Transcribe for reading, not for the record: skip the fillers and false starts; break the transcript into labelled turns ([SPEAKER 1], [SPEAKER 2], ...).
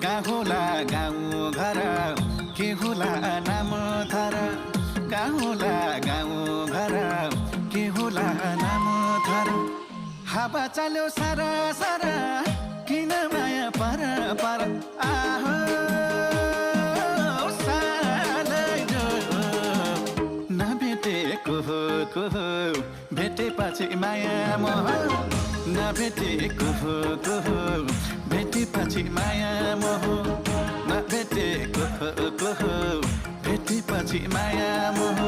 [SPEAKER 1] कहाँ होला गाउँ घर के होला नाम थर कहाँ होला गाउँ घर के होला नाम थर हावा चाल्यो सारा सारा किन माया पर पर आहो सालैजो नभेटेको को भेटेपछि माया मोह नभेटेको को भेटेपछि माया मोह नभेटेको को भेटेपछि माया मोह